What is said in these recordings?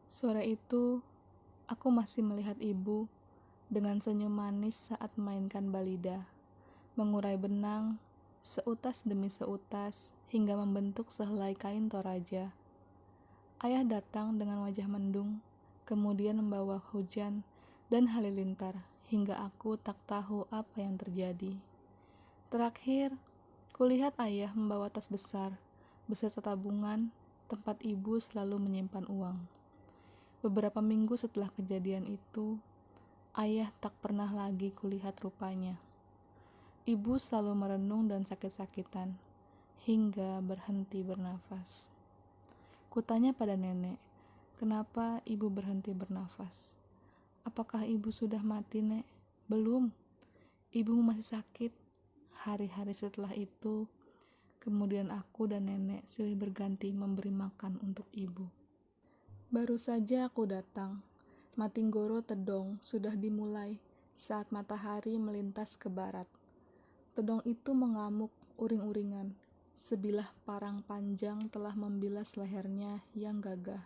Sore itu, aku masih melihat ibu dengan senyum manis saat memainkan balida, mengurai benang, seutas demi seutas, hingga membentuk sehelai kain toraja. Ayah datang dengan wajah mendung, kemudian membawa hujan dan halilintar, hingga aku tak tahu apa yang terjadi. Terakhir, kulihat ayah membawa tas besar, beserta tabungan, tempat ibu selalu menyimpan uang. Beberapa minggu setelah kejadian itu, ayah tak pernah lagi kulihat rupanya. Ibu selalu merenung dan sakit-sakitan, hingga berhenti bernafas. Kutanya pada nenek, kenapa ibu berhenti bernafas? Apakah ibu sudah mati, Nek? Belum, ibumu masih sakit. Hari-hari setelah itu, kemudian aku dan nenek silih berganti memberi makan untuk ibu. Baru saja aku datang. Matinggoro Tedong sudah dimulai saat matahari melintas ke barat. Tedong itu mengamuk uring-uringan. Sebilah parang panjang telah membilas lehernya yang gagah.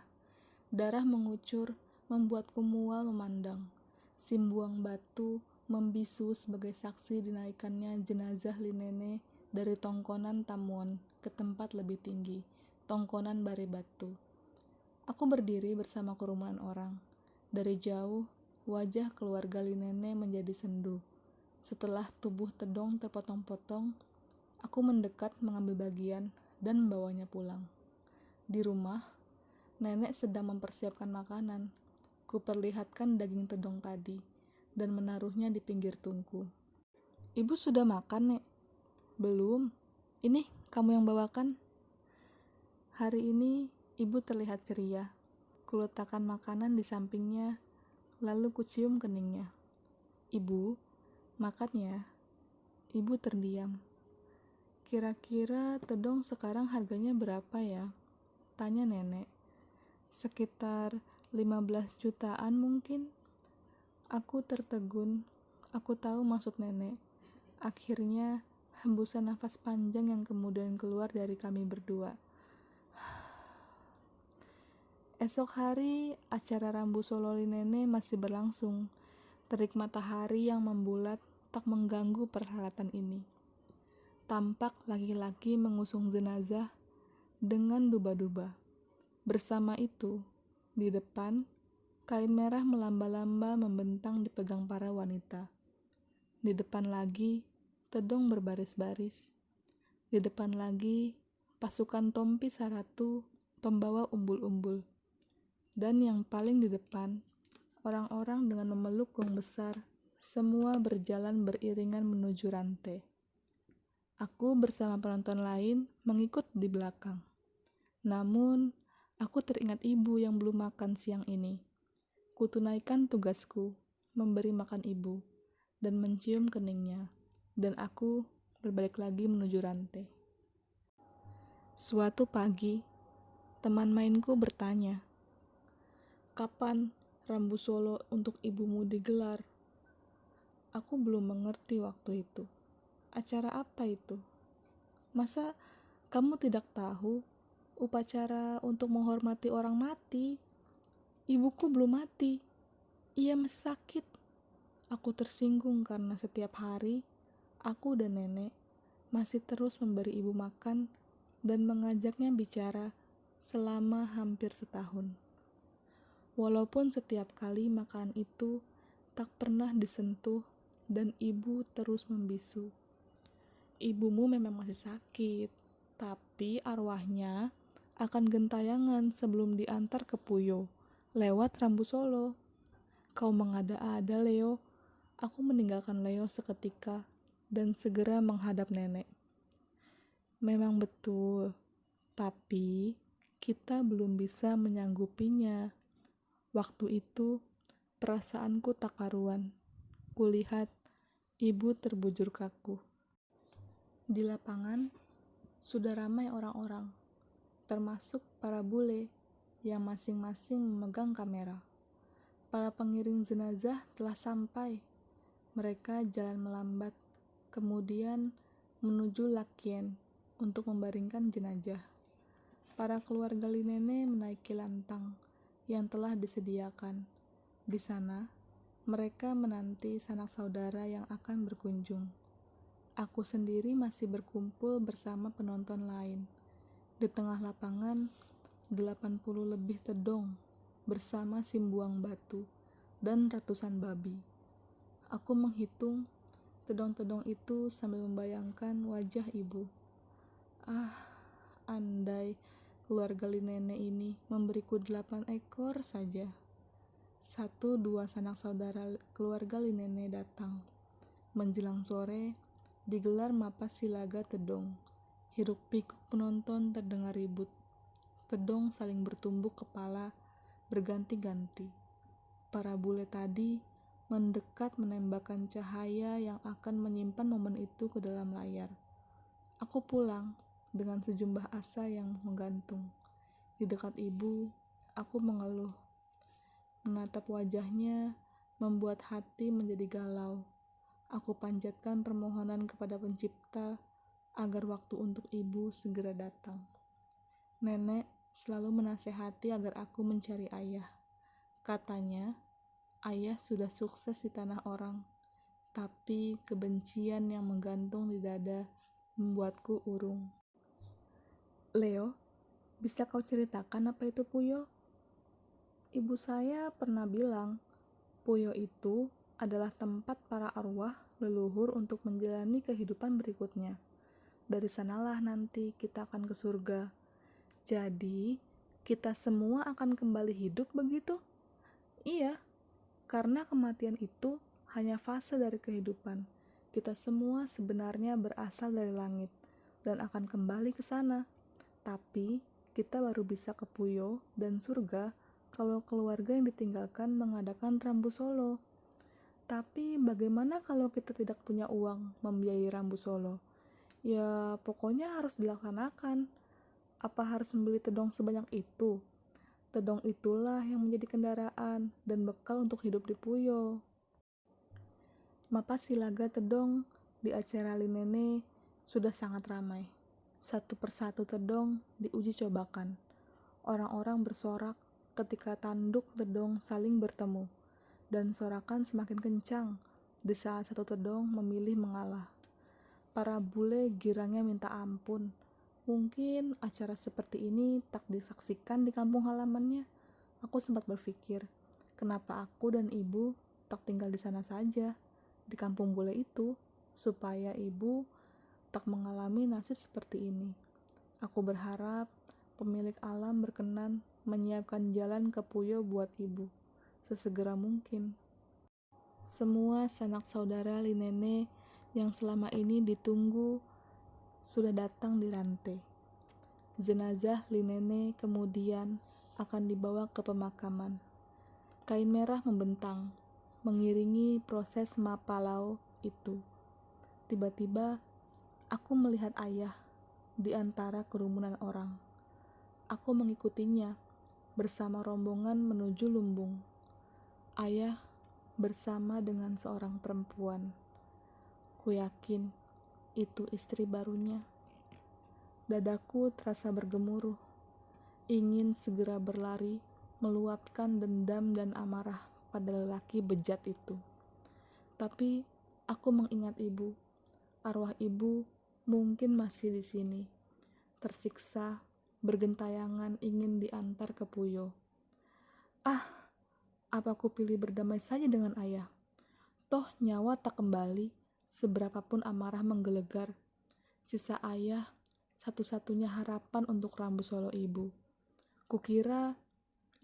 Darah mengucur, membuatku mual memandang. Simbuang batu membisu sebagai saksi dinaikannya jenazah Linene dari Tongkonan Tamuon ke tempat lebih tinggi, Tongkonan Bare Batu. Aku berdiri bersama kerumunan orang. Dari jauh, wajah keluarga Linene menjadi sendu. Setelah tubuh Tedong terpotong-potong, aku mendekat mengambil bagian dan membawanya pulang. Di rumah, nenek sedang mempersiapkan makanan. Kuperlihatkan daging Tedong tadi dan menaruhnya di pinggir tungku. Ibu sudah makan, Nek? Belum. Ini kamu yang bawakan. Hari ini ibu terlihat ceria. Kuletakkan makanan di sampingnya, lalu kucium keningnya. Ibu, makan ya. Ibu terdiam. Kira-kira Tedong sekarang harganya berapa ya? Tanya nenek. Sekitar 15 jutaan mungkin. Aku tertegun. Aku tahu maksud nenek. Akhirnya, hembusan nafas panjang yang kemudian keluar dari kami berdua. Esok hari, acara Rambu Solo Linene masih berlangsung. Terik matahari yang membulat tak mengganggu perhelatan ini. Tampak laki-laki mengusung jenazah dengan duba-duba. Bersama itu, di depan, kain merah melamba-lamba membentang dipegang para wanita. Di depan lagi, Tedong berbaris-baris. Di depan lagi, pasukan Tompi Saratu, pembawa umbul-umbul. Dan yang paling di depan, orang-orang dengan memeluk gong besar, semua berjalan beriringan menuju rantai. Aku bersama penonton lain mengikut di belakang. Namun, aku teringat ibu yang belum makan siang ini. Kutunaikan tugasku, memberi makan ibu, dan mencium keningnya. Dan aku berbalik lagi menuju rantai. Suatu pagi, teman mainku bertanya, "Kapan Rambu Solo untuk ibumu digelar?" Aku belum mengerti waktu itu. Acara apa itu? Masa kamu tidak tahu upacara untuk menghormati orang mati? Ibuku belum mati. Ia masih sakit. Aku tersinggung karena setiap hari aku dan nenek masih terus memberi ibu makan dan mengajaknya bicara selama hampir setahun. Walaupun setiap kali makanan itu tak pernah disentuh dan ibu terus membisu. Ibumu memang masih sakit, tapi arwahnya akan gentayangan sebelum diantar ke Puyo, lewat Rambu Solo. Kau mengada-ada, Leo. Aku meninggalkan Leo seketika dan segera menghadap nenek. Memang betul, tapi kita belum bisa menyanggupinya. Waktu itu, perasaanku tak karuan. Kulihat ibu terbujur kaku. Di lapangan, sudah ramai orang-orang, termasuk para bule yang masing-masing memegang kamera. Para pengiring jenazah telah sampai. Mereka jalan melambat, kemudian menuju Lakien untuk membaringkan jenazah. Para keluarga Linene menaiki lantang, yang telah disediakan. Di sana, mereka menanti sanak saudara yang akan berkunjung. Aku sendiri masih berkumpul bersama penonton lain. Di tengah lapangan, 80 lebih tedong bersama simbuang batu dan ratusan babi. Aku menghitung tedong-tedong itu sambil membayangkan wajah ibu. Ah, andai keluarga Linene ini memberiku 8 ekor saja. 1-2 sanak saudara keluarga Linene datang. Menjelang sore, digelar mapas silaga tedong. Hiruk pikuk penonton terdengar ribut. Tedong saling bertumbuk kepala berganti-ganti. Para bule tadi mendekat menembakkan cahaya yang akan menyimpan momen itu ke dalam layar. Aku pulang dengan sejumlah asa yang menggantung. Di dekat ibu, aku mengeluh. Menatap wajahnya membuat hati menjadi galau. Aku panjatkan permohonan kepada Pencipta agar waktu untuk ibu segera datang. Nenek selalu menasehati agar aku mencari ayah. Katanya, ayah sudah sukses di tanah orang, tapi kebencian yang menggantung di dada membuatku urung. Leo, bisa kau ceritakan apa itu Puyo? Ibu saya pernah bilang, Puyo itu adalah tempat para arwah leluhur untuk menjalani kehidupan berikutnya. Dari sanalah nanti kita akan ke surga. Jadi, kita semua akan kembali hidup begitu? Iya, karena kematian itu hanya fase dari kehidupan. Kita semua sebenarnya berasal dari langit dan akan kembali ke sana. Tapi, kita baru bisa ke Puyo dan surga kalau keluarga yang ditinggalkan mengadakan rambu solo. Tapi bagaimana kalau kita tidak punya uang membiayai rambu solo? Ya, pokoknya harus dilaksanakan. Apa harus membeli tedong sebanyak itu? Tedong itulah yang menjadi kendaraan dan bekal untuk hidup di Puyo. Mapas silaga tedong di acara Linene sudah sangat ramai. Satu persatu tedong diuji cobakan. Orang-orang bersorak ketika tanduk tedong saling bertemu, dan sorakan semakin kencang di saat satu tedong memilih mengalah. Para bule girangnya minta ampun. Mungkin acara seperti ini tak disaksikan di kampung halamannya. Aku sempat berpikir, kenapa aku dan ibu tak tinggal di sana saja, di kampung bule itu, supaya ibu tak mengalami nasib seperti ini. Aku berharap pemilik alam berkenan menyiapkan jalan ke Puyo buat ibu, sesegera mungkin. Semua sanak saudara Linene yang selama ini ditunggu sudah datang di rantai. Jenazah Linene kemudian akan dibawa ke pemakaman. Kain merah membentang, mengiringi proses mapalau itu. Tiba-tiba, aku melihat ayah di antara kerumunan orang. Aku mengikutinya bersama rombongan menuju lumbung. Ayah bersama dengan seorang perempuan. Ku yakin itu istri barunya. Dadaku terasa bergemuruh, ingin segera berlari, meluapkan dendam dan amarah pada lelaki bejat itu. Tapi aku mengingat ibu. Arwah ibu mungkin masih di sini, tersiksa, bergentayangan ingin diantar ke Puyo. Apa aku pilih berdamai saja dengan ayah? Toh nyawa tak kembali, seberapapun amarah menggelegar. Sisa ayah, satu-satunya harapan untuk rambu solo ibu. Kukira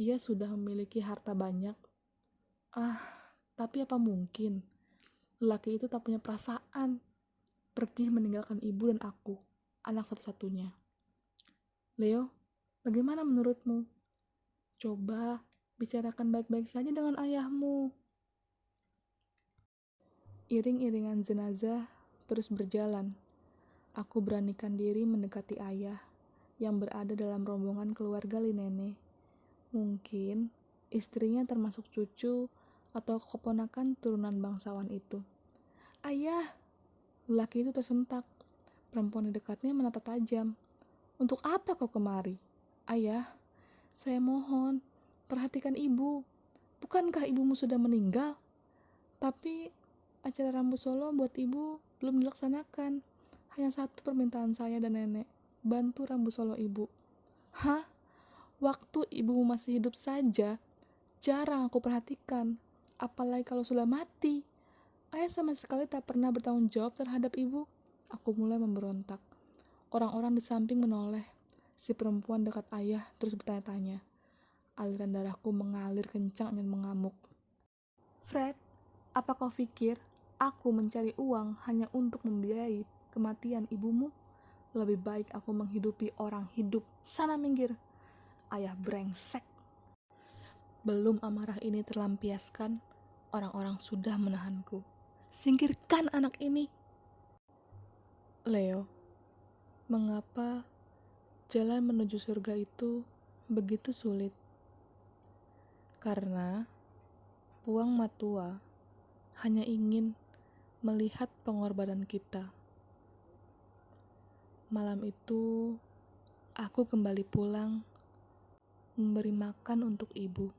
ia sudah memiliki harta banyak. Tapi apa mungkin? Lelaki itu tak punya perasaan. Pergi meninggalkan ibu dan aku, anak satu-satunya. Leo, bagaimana menurutmu? Coba bicarakan baik-baik saja dengan ayahmu. Iring-iringan jenazah terus berjalan. Aku beranikan diri mendekati ayah yang berada dalam rombongan keluarga Linene. Mungkin istrinya termasuk cucu atau keponakan turunan bangsawan itu. Ayah! Lelaki itu tersentak. Perempuan di dekatnya menatap tajam. Untuk apa kau kemari? Ayah, saya mohon, perhatikan ibu. Bukankah ibumu sudah meninggal? Tapi acara Rambu Solo buat ibu belum dilaksanakan. Hanya satu permintaan saya dan nenek, bantu Rambu Solo ibu. Hah? Waktu ibumu masih hidup saja, jarang aku perhatikan. Apalagi kalau sudah mati. Ayah sama sekali tak pernah bertanggung jawab terhadap ibu. Aku mulai memberontak. Orang-orang di samping menoleh. Si perempuan dekat ayah terus bertanya-tanya. Aliran darahku mengalir kencang dan mengamuk. Fred, apa kau pikir aku mencari uang hanya untuk membiayai kematian ibumu? Lebih baik aku menghidupi orang hidup. Sana minggir, ayah brengsek. Belum amarah ini terlampiaskan, orang-orang sudah menahanku. Singkirkan anak ini. Leo, mengapa jalan menuju surga itu begitu sulit? Karena Puang Matua hanya ingin melihat pengorbanan kita. Malam itu, aku kembali pulang, memberi makan untuk ibu.